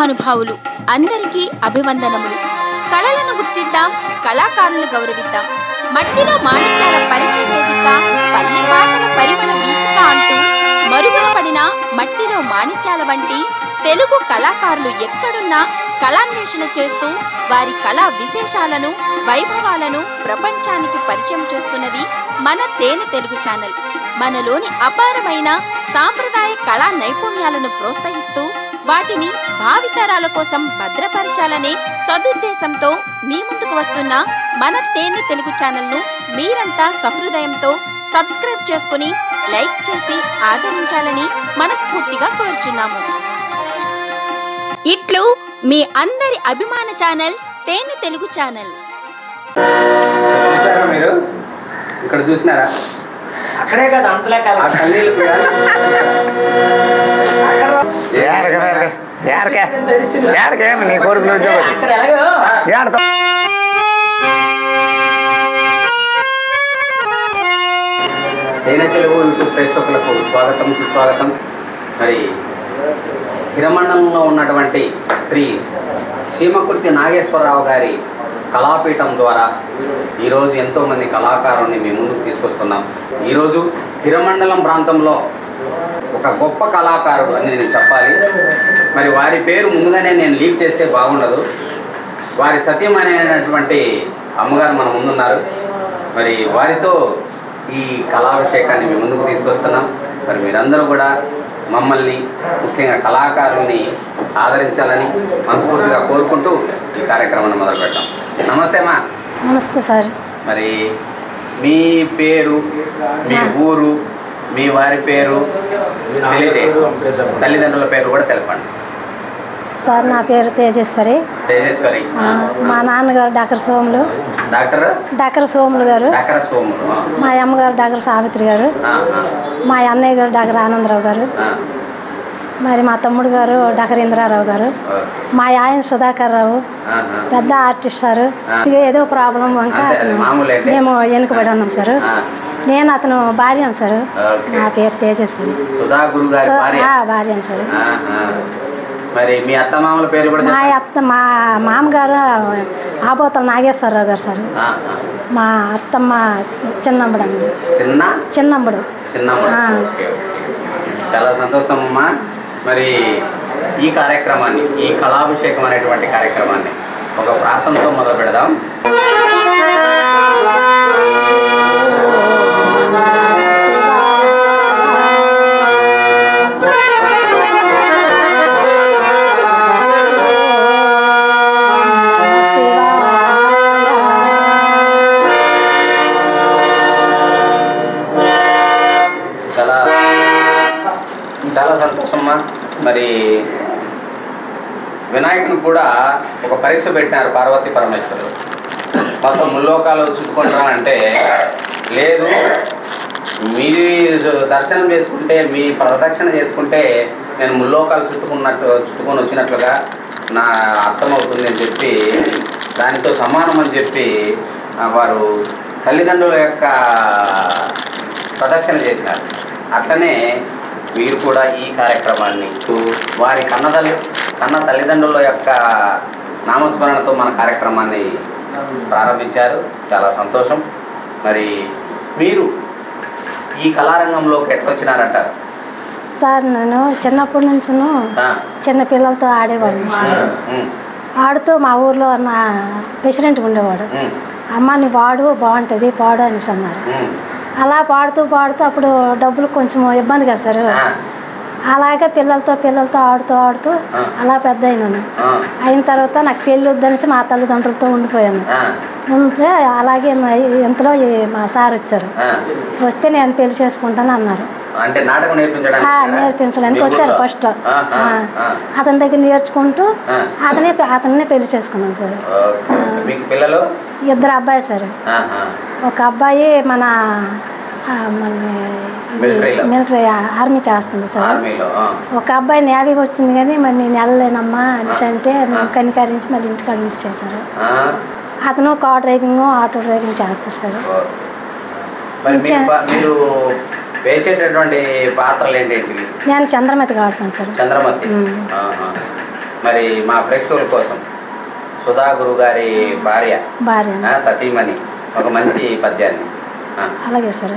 మహానుభావులు అందరికీ అభివందనములు. కళలను గుర్తిద్దాం, కళాకారులను గౌరవిద్దాం. మట్టిలో మాణిక్యాల పరిచయ వేదిక, పల్లె పాటల పరిమళ వీచిక అంటూ మరుగున పడిన మట్టిలో మాణిక్యాల వంటి తెలుగు కళాకారులు ఎక్కడున్నా కళాన్వేషణ చేస్తూ వారి కళా విశేషాలను, వైభవాలను ప్రపంచానికి పరిచయం చేస్తున్నది మన తేనె తెలుగు ఛానల్. మనలోని అపారమైన సాంప్రదాయ కళా నైపుణ్యాలను ప్రోత్సహిస్తూ వాటిని భావితరాల కోసం భద్రపరచాలనే సదుద్దేశంతో మీ ముందుకు వస్తున్న మన తేనె తెలుగు ఛానల్ను మీరంతా సహృదయంతో సబ్స్క్రైబ్ చేసుకుని లైక్ చేసి ఆదరించాలని మనస్ఫూర్తిగా కోరుచున్నాము. ఇట్లు మీ అందరి అభిమాన ఛానల్ తేనె తెలుగు ఛానల్. మీరు ఇక్కడ చూసినారా? అక్కడే కదా అంతలే కదా నీ కోరికలు తేనె తెలుగు యూట్యూబ్ ప్రేక్షకులకు స్వాగతం, సుస్వాగతం. మరి హిరమండలంలో ఉన్నటువంటి శ్రీ చీమకుర్తి నాగేశ్వరరావు గారి కళాపీఠం ద్వారా ఈరోజు ఎంతోమంది కళాకారుల్ని మీ ముందుకు తీసుకొస్తున్నాం. ఈరోజు హిరమండలం ప్రాంతంలో ఒక గొప్ప కళాకారుడు అని నేను చెప్పాలి. మరి వారి పేరు ముందుగానే నేను లీక్ చేస్తే బాగుండదు. వారి సత్యమైనటువంటి అమ్మగారు మన ముందున్నారు. మరి వారితో ఈ కళాభిషేకాన్ని మీ ముందుకు తీసుకొస్తున్నాం. మరి మీరందరూ కూడా మమ్మల్ని, ముఖ్యంగా కళాకారుల్ని ఆదరించాలని మనస్ఫూర్తిగా కోరుకుంటూ ఈ కార్యక్రమాన్ని మొదలు పెట్టాం. నమస్తే అమ్మా. నమస్తే సార్. మరి మీ పేరు, మీ ఊరు, మీ వారి పేరు తెలియదే, తల్లిదండ్రుల పేరు కూడా తెలపండి. సార్ నా పేరు తేజేశ్వరి. తేజేశ్వరి. మా నాన్నగారు డాక్టర్ సోములు. డాక్టర్ సోములు గారు. మా అమ్మగారు డాక్టర్ సావిత్రి గారు. మా అన్నయ్య గారు డాక్టర్ ఆనందరావు గారు. మరి మా తమ్ముడు గారు డాక్టర్ ఇంద్రారావు గారు. మా ఆయన సుధాకర్ రావు, పెద్ద ఆర్టిస్ట్ సార్. ఏదో ప్రాబ్లం వంక మేము వెనుకబడి ఉన్నాం సార్. నేను అతను భార్య సార్. నా పేరు తేజస్వి. భార్య సార్. మరి మీ అత్త మామల పేర్లు కూడా? మా మామగారు ఆబోతల నాగేశ్వరరావు గారు సార్. మా అత్తమ్మ చిన్నమ్మడు అండి. చిన్నమ్మడు. చాలా సంతోషం అమ్మా. మరి ఈ కార్యక్రమాన్ని, ఈ కళాభిషేకం అనేటువంటి కార్యక్రమాన్ని ఒక ప్రార్థనతో మొదలు పెడదాం. చాలా సంతోషమ్మా. మరి వినాయకుని కూడా ఒక పరీక్ష పెట్టినారు పార్వతీ పరమేశ్వరుడు. మొత్తం ముల్లోకాలు చుట్టుకుంటానంటే లేదు, మీరు దర్శనం చేసుకుంటే, మీ ప్రదక్షిణ చేసుకుంటే నేను ముల్లోకాలు చుట్టుకొని వచ్చినట్లుగా నా అర్థమవుతుంది అని చెప్పి, దానితో సమానం అని చెప్పి వారు తల్లిదండ్రుల యొక్క ప్రదక్షిణ చేసినారు. అట్లనే మీరు కూడా ఈ కార్యక్రమాన్ని వారి కన్న తల్లిదండ్రుల యొక్క నామస్మరణతో మన కార్యక్రమాన్ని ప్రారంభించారు. చాలా సంతోషం. మరి మీరు ఈ కళారంగంలోకి ఎట్లొచ్చినారంటారు? సార్ నేను చిన్నప్పటి నుంచి చిన్న పిల్లలతో ఆడేవాడిని. ఆడుతూ మా ఊర్లో నా ప్రెసిడెంట్ ఉండేవాడు. అమ్మ నీ పాడు బాగుంటుంది, పాడు అనేసి అన్నారు. అలా పాడుతూ అప్పుడు డబ్బులు కొంచెం ఇబ్బంది కదా సార్. అలాగే పిల్లలతో ఆడుతూ అలా పెద్ద అయిన తర్వాత నాకు పెళ్ళి వద్దనేసి మా తల్లిదండ్రులతో ఉండిపోయాను. ఉంటే అలాగే ఇంతలో మా సార్ వచ్చారు. వస్తే నేను పెళ్లి చేసుకుంటాను అన్నారు. నేర్పించడానికి వచ్చారు ఫస్ట్. అతని దగ్గర నేర్చుకుంటూ అతన్నే పెళ్లి చేసుకున్నాను సార్. ఇద్దరు అబ్బాయి సార్. ఒక అబ్బాయి మన మిలిటరీ ఆర్మీ చేస్తుంది సార్. ఒక అబ్బాయి నేవీకి వచ్చింది కానీ మరి నేను వెళ్ళలేనమ్మా అనేసి అంటే కనికరించి మళ్ళీ ఇంటికాడ నుంచి చేశారు. అతను కార్ డ్రైవింగ్, ఆటో డ్రైవింగ్ చేస్తారు సార్. వేసేటటువంటి పాత్రలు ఏంటి? నేను చంద్రమతి ఆడుతాను సార్. చంద్రమతి. మరి మా ప్రేక్షకుల కోసం సుధా గురు గారి భార్య సతీమణి ఒక మంచి పద్యాన్ని. అలాగే సార్.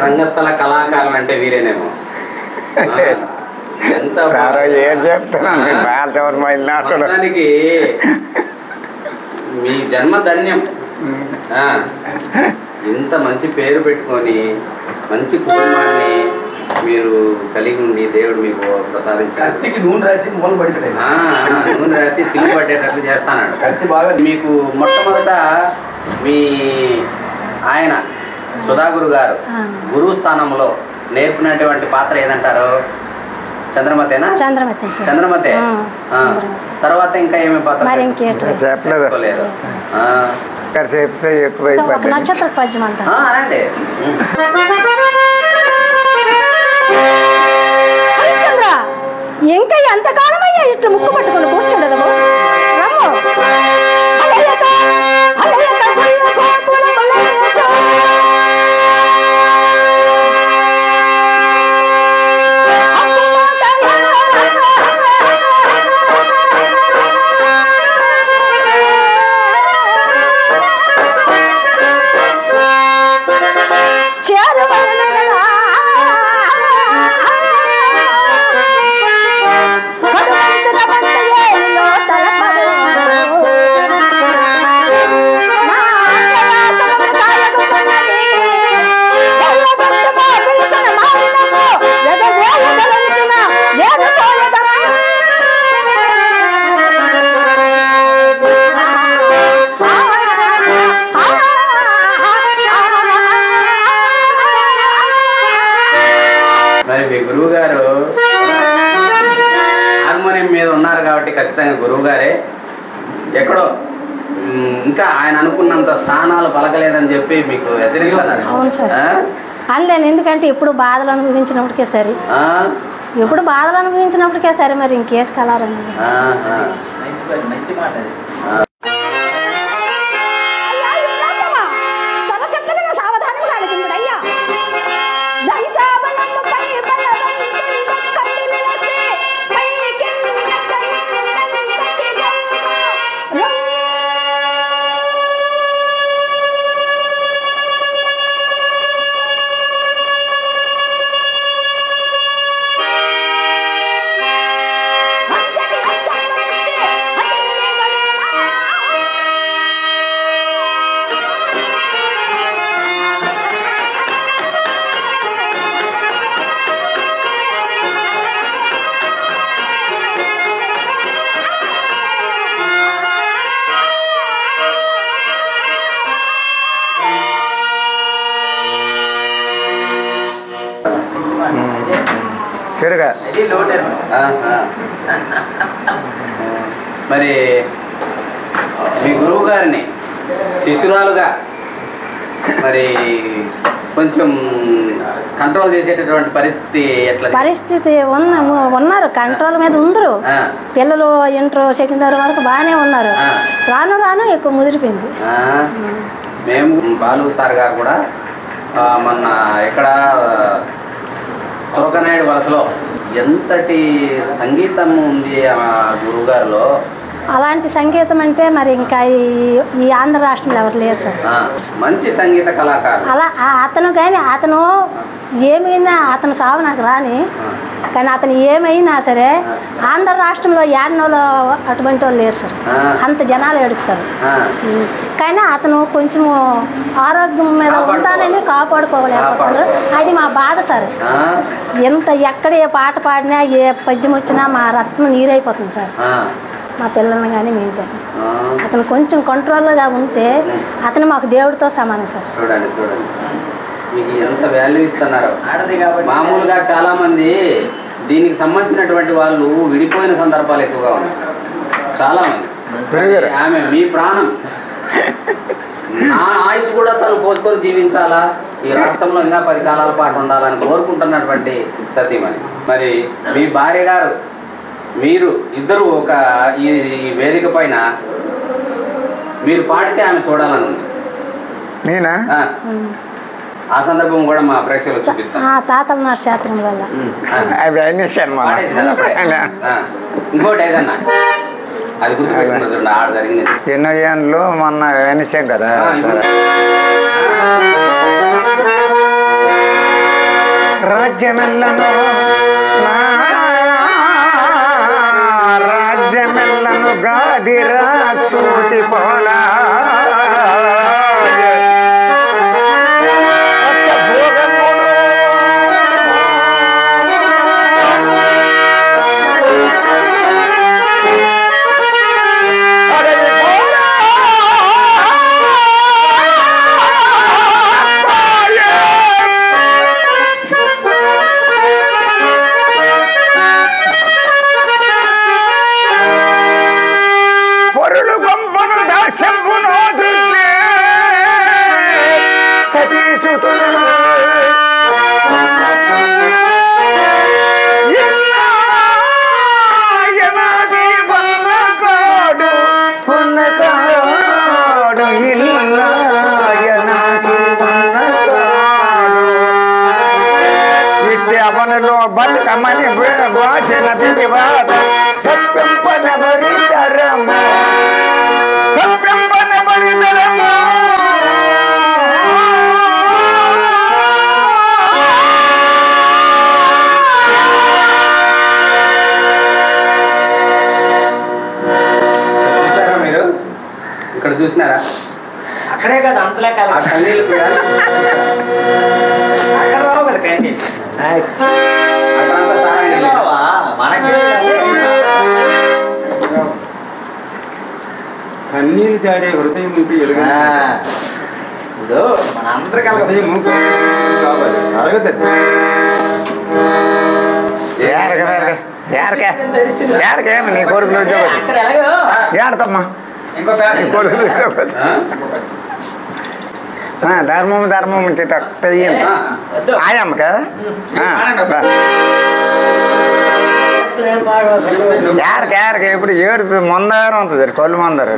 రంగస్థల కళాకారులు అంటే వీరేనేమో. ఎంత మొత్తానికి మీ జన్మ ధన్యం. ఇంత మంచి పేరు పెట్టుకొని మంచి కుటుంబాన్ని మీరు కలిగి ఉండి దేవుడు మీకు ప్రసాదించారు. నూనె రాసి మూల పడిచాడు. నూనె రాసి సిల్లు పట్టేటట్లు చేస్తాడు. కత్తి బాగా మీకు మొట్టమొదట మీ ఆయన సుధాగురు గారు గురువు స్థానంలో నేర్పినటువంటి పాత్ర ఏదంటారు? చంద్రమతేనా? చంద్రమతే. తర్వాత ఇంకా ఏమేమి పాత్ర చెప్పలేదు? నక్షత్ర పద్యం అంటే ఇంకా ఎంతకాలమయ్యా ఇట్లా ముక్కు పట్టుకుని కూర్చుండదు. గురువు గారు హార్మోనియం మీద ఉన్నారు కాబట్టి ఖచ్చితంగా గురువు గారే. ఎక్కడో ఇంకా ఆయన అనుకున్నంత స్థానాలు పలకలేదని చెప్పి మీకు హెచ్చరిస్తున్నారు. అనలేను, ఎందుకంటే ఎప్పుడు బాధలు అనుభవించినప్పటికే సరే, ఎప్పుడు బాధలు అనుభవించినప్పటికే సరే, మరి ఇంకేటి కలరండి. మంచి మాట అది. మరి మీ గురువు గారిని శిష్యురాలుగా మరి కొంచెం కంట్రోల్ చేసేటటువంటి పరిస్థితి ఎట్లా? పరిస్థితి ఉన్నారు, కంట్రోల్ మీద ఉందరు. పిల్లలు ఇంటర్ సెకండ్ ఇయర్ వరకు బాగానే ఉన్నారు. రాను రాను ఎక్కువ ముదిరిపోయింది. మేము బాలు సార్ గారు కూడా మొన్న ఎక్కడ తురకనాయుడు వలసలో ఎంతటి సంగీతం ఉంది ఆ గురువుగారిలో. అలాంటి సంగీతం అంటే మరి ఇంకా ఈ ఆంధ్ర రాష్ట్రంలో ఎవరు లేరు సార్. మంచి సంగీత కళాకారు. అలా అతను కానీ అతను ఏమైనా అతను సాగు నాకు రాని, కానీ అతను ఏమైనా సరే ఆంధ్ర రాష్ట్రంలో ఏడనోళ్ళు అటువంటి వాళ్ళు లేరు సార్. అంత జనాలు ఏడుస్తారు. కానీ అతను కొంచెము ఆరోగ్యం మీద ఉంటానని కాపాడుకోలేకపోతున్నారు. అది మా బాధ సార్. ఎక్కడ ఏ పాట పాడినా ఏ పద్యం వచ్చినా మా రక్తం నీరైపోతుంది సార్. మా పిల్లల్ని కానీ మేము కానీ అతను కొంచెం కంట్రోల్గా ఉంటే అతను మాకు దేవుడితో సమానం సార్. చూడండి చూడండి మీకు ఎంత వాల్యూ ఇస్తున్నారు. మామూలుగా చాలా మంది దీనికి సంబంధించినటువంటి వాళ్ళు విడిపోయిన సందర్భాలు ఎక్కువగా ఉన్నాయి. చాలా మంది ఆమె మీ ప్రాణం, నా ఆయుష్ కూడా తను పోసుకొని జీవించాలా, ఈ రాష్ట్రంలో ఇంకా 10 కాలాల పాటు ఉండాలని కోరుకుంటున్నటువంటి సతీమణి. మరి మీ భార్య గారు మీరు ఇద్దరు ఒక ఈ వేదిక పైన మీరు పాడితే ఆమె చూడాలని ఉంది. నేనా? ఆ సందర్భం కూడా మా ప్రేక్షకులు చూపిస్తాం. తాతల నాటి శాస్త్రం వల్ల ఇంకోటి ఏదన్నా అది గుర్తుపెట్టుకున్న చూడండి. ఆడ జరిగింది ఎన్నో ఏళ్ళు మొన్న వేణిసాం కదా. రాజ్యమెల్లను రాజ్యమెల్లను గాదిరా చూతి పోలా అవనలో బతుకమని భాషణ దిగివాద తప్పెంపన బరితరమ్మ తప్పెంపన బరితరమ్మ మీరు ఇక్కడ చూసినారా? అక్కడే కదా అంతలే కదా కన్నీళ్ళు కూడా అక్కడ రావు కదా కన్నీళ్ళు. కన్నీళ్ళు జారే హృదయం ఇప్పుడు మన అందరికీ కావాలి అడగద్దు. ఏడకేమి నీ కొడుకులు ఉద్యోగం అక్కడ ఎలాగో ఏడకమ్మా ఇంకో నీ కొడుకులు ఉద్యోగం ధర్మం ధర్మం ఆయమ్మక ఏడక ఇప్పుడు ఏడు మందారం ఉంటుంది కొల్లు మందారు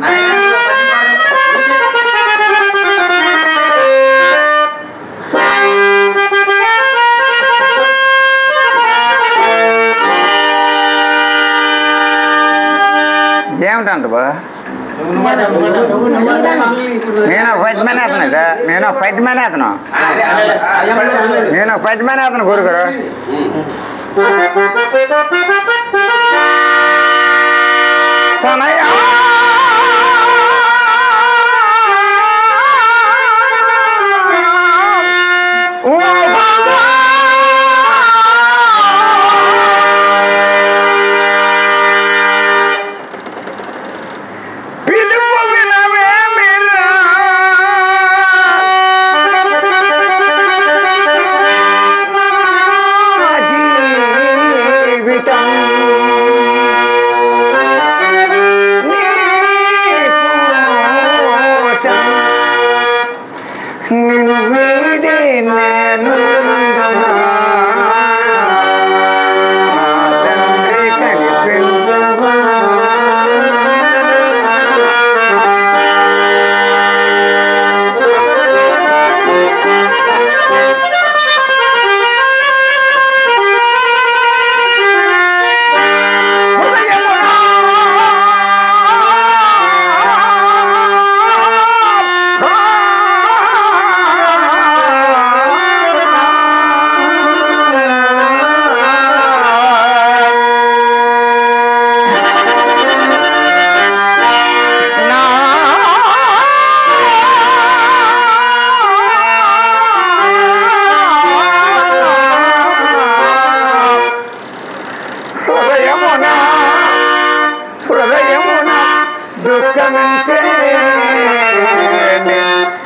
ఏమిటంట బా నేను ఒక 10 మంది అతను నేను ఒక 10 మంది అతను నేను ఒక 10 మంది అతను గురుగురు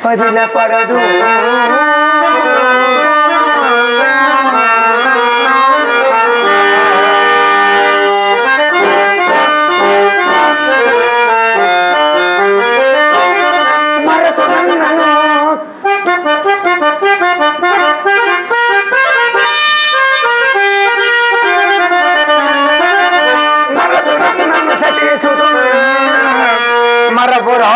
పదిల పడదు మరపురా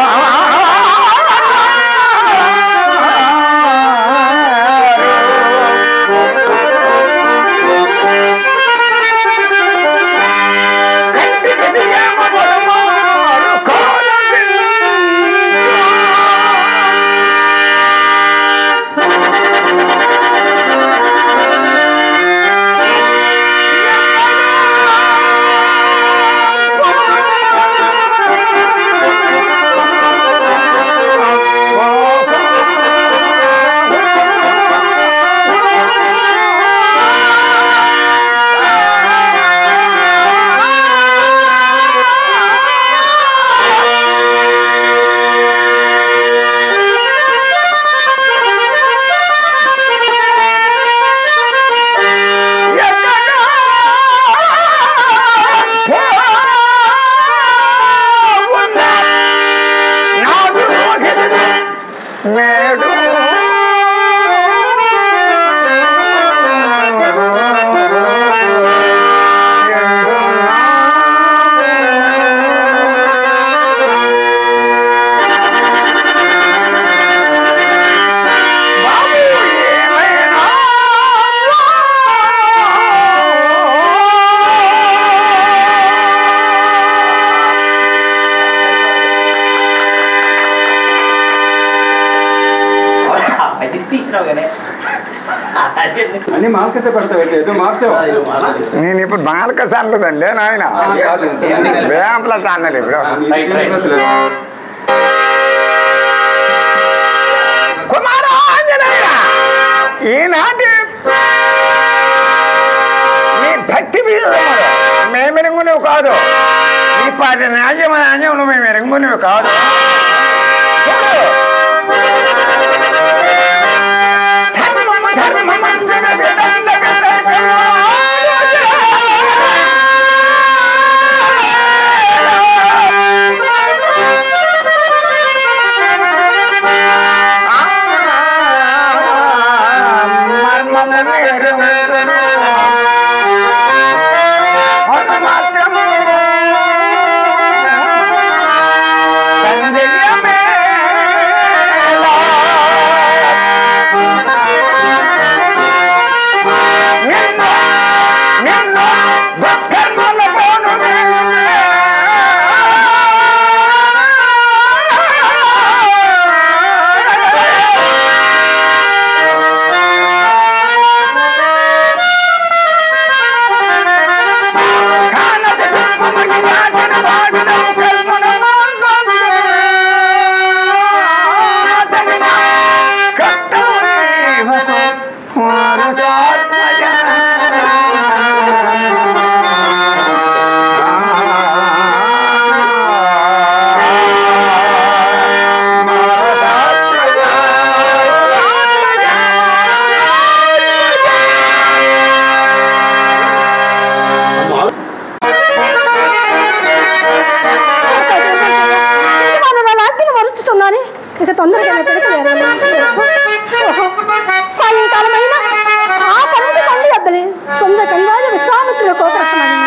అన్ని మార్కెట్ పెడతా మార్చావు నేను ఇప్పుడు మార్కస్ అన్నదండి నాయన వేంప్లస్ అన్నది ఇప్పుడు కుమారాంజనేయ ఈనాటి నీ భక్తి మేము ఎరుగునేవి కాదు ఈ పాటి న్యాయం మేము ఎరుగునేవి కాదు ధర్మ ఇక తొందరగా పెడతలేరు. సాయంకాలం అయినా ఆ పండు పండు వద్దలే సొంత కన్వాజ విశ్వామిత్రుల కోపస్తున్నాడు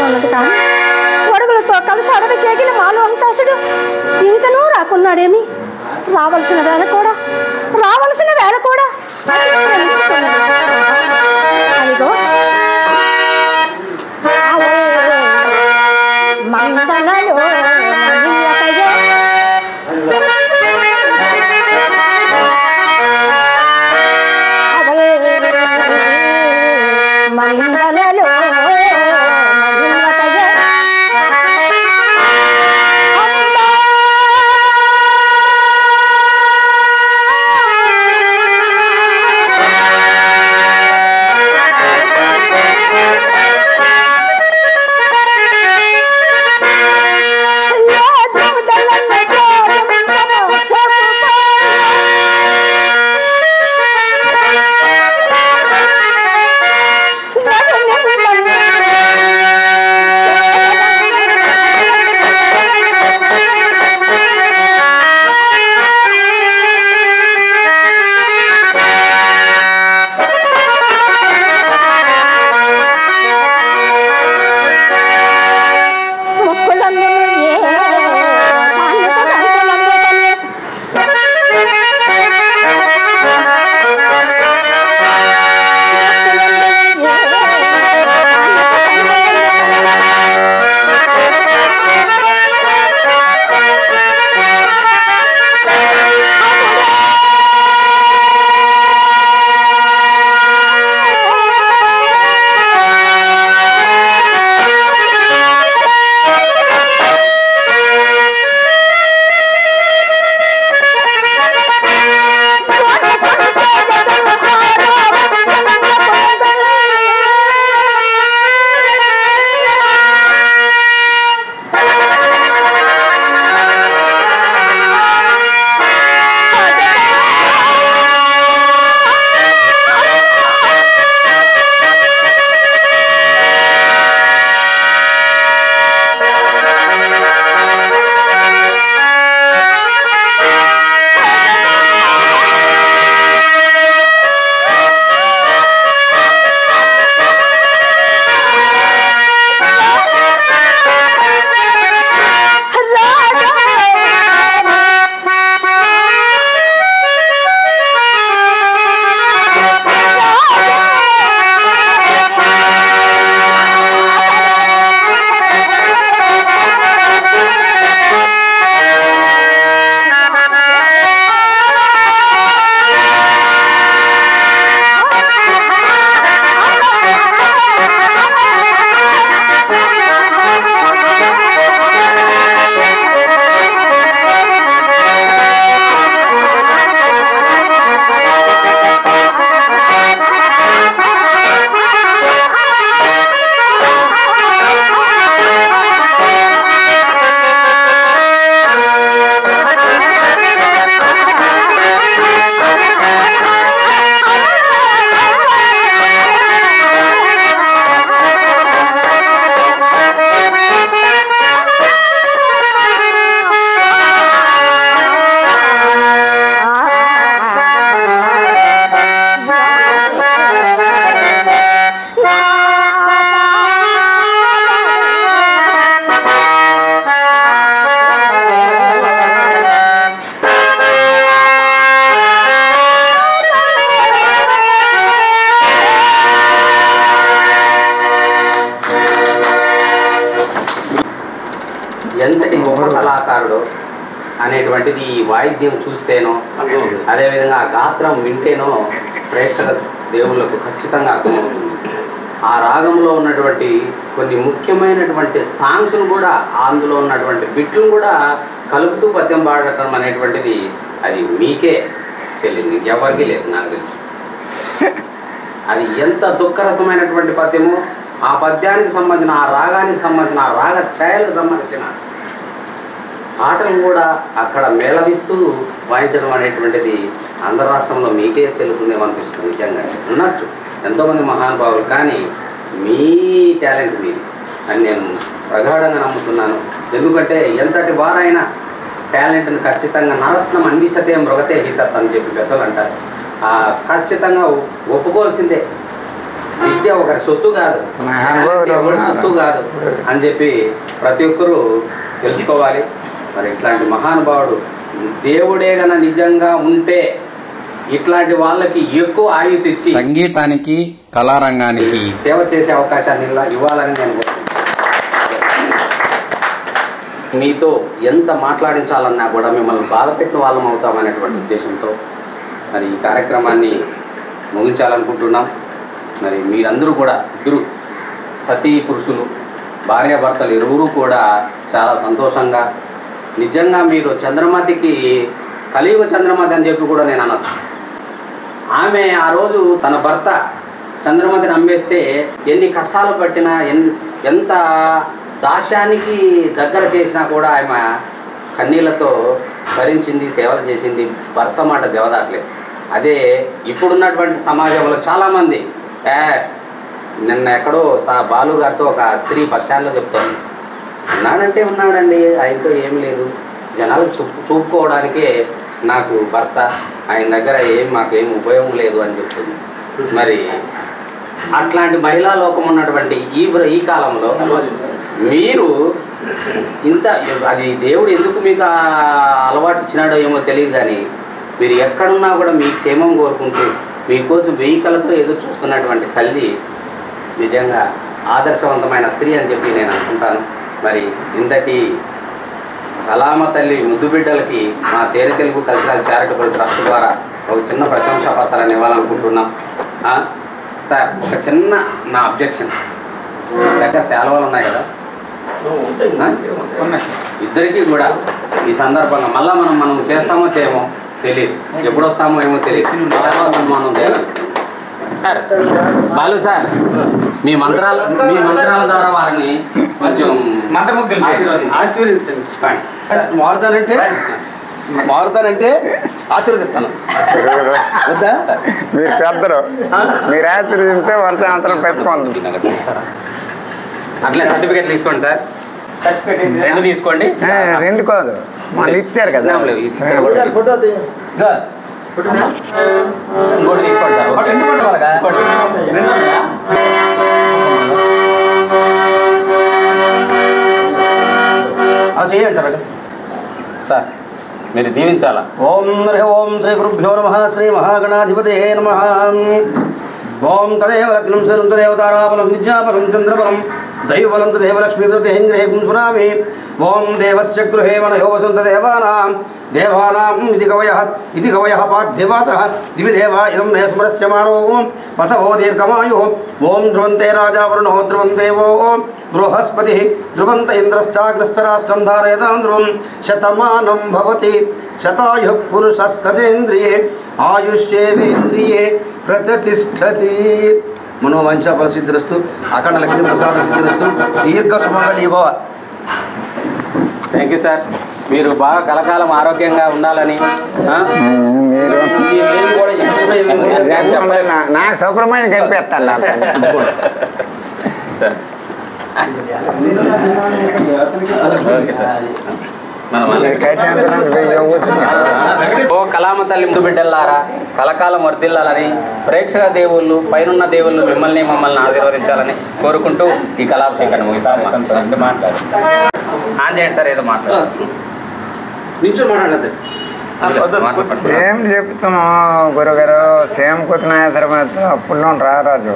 ఉన్నది. కానీ ఒడుగులతో కలిసి అడవి కేగిలి మాలోహితాసుడు ఇంకనూ రాకున్నాడేమి? రావలసిన వేళ కూడా అదిగో మందలలో మందలలో ఎంతటి గొప్ప కళాకారుడు అనేటువంటిది ఈ వాయిద్యం చూస్తేనో అదేవిధంగా ఆ గాత్రం వింటేనో ప్రేక్షక దేవుళ్ళకు ఖచ్చితంగా అర్థమవుతుంది. ఆ రాగంలో ఉన్నటువంటి కొన్ని ముఖ్యమైనటువంటి సాంగ్స్ను కూడా అందులో ఉన్నటువంటి బిట్లు కూడా కలుపుతూ పద్యం పాడటం అనేటువంటిది అది మీకే తెలియదు, ఎవరికి లేదు నాకు తెలుసు. అది ఎంత దుఃఖరసమైనటువంటి పద్యమో ఆ పద్యానికి సంబంధించిన ఆ రాగానికి సంబంధించిన ఆ రాగ ఛాయలకు సంబంధించిన పాటలు కూడా అక్కడ మేళవిస్తూ వాయించడం అనేటువంటిది ఆంధ్ర రాష్ట్రంలో మీకే చెల్లుతుందేమో అనిపిస్తుంది. నిజంగా ఉండొచ్చు ఎంతోమంది మహానుభావులు, కానీ మీ టాలెంట్ మీది అని నేను ప్రగాఢంగా నమ్ముతున్నాను. ఎందుకంటే ఎంతటి వారైనా టాలెంట్ని ఖచ్చితంగా నరత్నం అన్విషతే మృగతే హితత్ అని చెప్పి పెద్దలు అంటారు. ఖచ్చితంగా ఒప్పుకోవాల్సిందే. విద్య ఒకరి సొత్తు కాదు, ఎవరి సొత్తు కాదు అని చెప్పి ప్రతి ఒక్కరూ తెలుసుకోవాలి. మరి ఇట్లాంటి మహానుభావుడు దేవుడే గన నిజంగా ఉంటే ఇట్లాంటి వాళ్ళకి ఎక్కువ ఆయుష్ ఇచ్చి సంగీతానికి కళారంగానికి సేవ చేసే అవకాశాన్ని ఇవ్వాలని నేను మీతో ఎంత మాట్లాడించాలన్నా కూడా మిమ్మల్ని బాధ పెట్టిన వాళ్ళం అవుతామనేటువంటి ఉద్దేశంతో మరి ఈ కార్యక్రమాన్ని ముగించాలనుకుంటున్నాం. మరి మీరందరూ కూడా ఇద్దరు సతీ పురుషులు, భార్యాభర్తలు ఇరువురు కూడా చాలా సంతోషంగా, నిజంగా మీరు చంద్రమతికి కలియుగ చంద్రమతి అని చెప్పి కూడా నేను అనొచ్చు. ఆమె ఆ రోజు తన భర్త చంద్రమతిని అమ్మేస్తే ఎన్ని కష్టాలు పట్టినా ఎంత దాస్యానికి దగ్గర చేసినా కూడా ఆమె కన్నీళ్లతో భరించింది, సేవలు చేసింది. భర్త మాట జవదాట్లేదు. అదే ఇప్పుడున్నటువంటి సమాజంలో చాలామంది నిన్న ఎక్కడో బాలు గారితో ఒక స్త్రీ బస్ స్టాండ్లో చెప్తాను, ఉన్నాడంటే ఉన్నాడండి, ఆయనతో ఏం లేదు, జనాలు చూపుకోవడానికే నాకు భర్త, ఆయన దగ్గర మాకేం ఉపయోగం లేదు అని చెప్తుంది. మరి అట్లాంటి మహిళా లోకం ఉన్నటువంటి ఈ కాలంలో మీరు ఇంత అది దేవుడు ఎందుకు మీకు అలవాటు ఇచ్చినాడో ఏమో తెలియదు, కానీ మీరు ఎక్కడున్నా కూడా మీ క్షేమం కోరుకుంటూ మీకోసం వెహికలతో ఎదురు చూస్తున్నటువంటి తల్లి నిజంగా ఆదర్శవంతమైన స్త్రీ అని చెప్పి నేను అనుకుంటాను. మరి ఇంతటి కళామ తల్లి ముద్దు బిడ్డలకి మా తేనె తెలుగు కల్చరల్ చారిటబుల్ ట్రస్ట్ ద్వారా ఒక చిన్న ప్రశంసా పత్రాన్ని ఇవ్వాలనుకుంటున్నాం. సార్, ఒక చిన్న నా అబ్జెక్షన్, దగ్గర శాలువాలు ఉన్నాయి కదా, ఇద్దరికీ కూడా ఈ సందర్భంగా మళ్ళా మనం చేస్తామో చేయమో తెలియదు, ఎప్పుడు వస్తామో ఏమో తెలియదు, సన్మానం చేయాలనుకుంటున్నాం. సార్, బాలు సార్, మీ మంత్రాల ద్వారా వారిని కొంచెం ఆశీర్వదించండి. మారుతానంటే ఆశీర్వదిస్తాను. మీరు పెద్దలు, మీరు ఆశీర్వదింటే వర్ష అంతరం పెట్టుకోండి. అట్లే సర్టిఫికేట్ తీసుకోండి సార్, రెండు తీసుకోండి. రెండు కాదు, వాళ్ళు ఇచ్చారు కదా, ఇంకోటి తీసుకోండి సార్. చేయండి సార్. సార్, మీరు దీవించాలా. ఓం ఓం శ్రీ గురుభ్యో నమః. శ్రీ మహాగణాధిపతయే నమః. ఓం తదేవ లగ్నం శ్రీ దేవతారాబలం విద్యాబలం చంద్రబలం దైవబలం దేవలక్ష్మీపతిహేంగ్రహేం సునామి. ఓం దేవస్య గృహే వనయో వసంత దేవానాం ఇది కవయః పార్థివాసః దివి దేవా ఇదం మే స్మరస్యమానో వసవో దీర్ఘమాయుః. ఓం ధ్రువంతే రాజా వరుణో ధ్రువం దేవో బృహస్పతిః ధ్రువంత ఇంద్రశ్చాగ్రస్తరాష్ట్రం ధారయతాం ధ్రువం శతమానం భవతి శతాయుః పురుషస్తదేంద్రియే ఆయుష్యేవేంద్రియే ప్రతిష్టతి. మనోవాంఛా ఫలసిద్ధిరస్తు. అఖండ లక్ష్మీ ప్రసాద సిద్ధిరస్తు. దీర్ఘ సుమంగళీ భవ. Thank you sir. మీరు బాగా కలకాలం ఆరోగ్యంగా ఉండాలని నాకు సౌకర్యమైన కనిపిస్తాను. ఓ కళామ తల్లి ముందు బిడ్డలారా, కలకాలం వర్ధిల్లాలని, ప్రేక్షక దేవుళ్ళు, పైనున్న దేవుళ్ళు మమ్మల్ని ఆశీర్వదించాలని కోరుకుంటూ ఈ కళాభిషేకాన్ని ముగిస్తాను. ఆన్ చేయండి సార్, ఏదో మాట్లాడు. ఏం చెప్తున్నాం గురుగారు, సేమ్ కుతిన తర్వాత పుల్లం రారాజు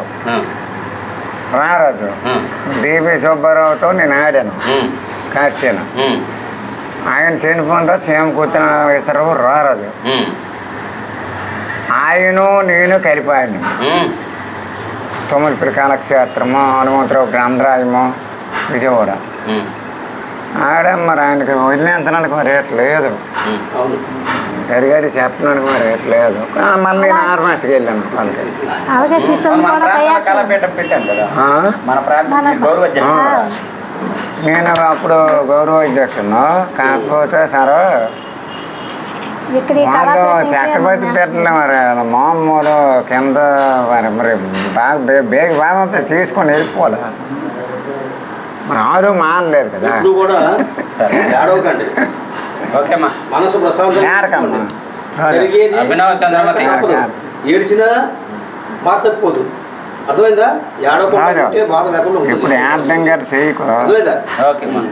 డిబి సుబ్బారావుతో నేను ఆడాను కాచాను. ఆయన చనిపోయిన సేమ్ కుతిన వేసరావు రారాజు, ఆయన నేను కలిపాను. తొమ్మిది కాలక్షేత్రము, హనుమంతరావు గ్రామరాజము, విజయవాడ ఆడ. మరి ఆయనకి వదిలేంతనానికి రేట్ లేదు, గడిగడి చెప్పడానికి రేట్ లేదు. మళ్ళీ నార్మస్ట్కి వెళ్ళాను అంతే. నేను అప్పుడు గౌరవ అధ్యక్షుడు. కాకపోతే సార్ మాకు చక్రవర్తి పెట్టలే మరి మామూలు కింద మరి బాగా బేగ బాగా తీసుకొని వెళ్ళిపోలే. మరి ఆరు మానలేదు కదా. ఓకేమ్మా. మనసు ప్రశాంతంగా ఏడకమ్మా. జరిగేది అభినవ చంద్రమతి. తప్పదు. ఏడ్చినా బాధ తప్పిపోదు. అర్థమైందా? ఏడకుండా ఉంటే బాధ లేకుండా ఉంటుంది. ఇప్పుడు ఏడ్డం గట్ట చేయకు. అర్థమైందా? ఓకేమ్మా.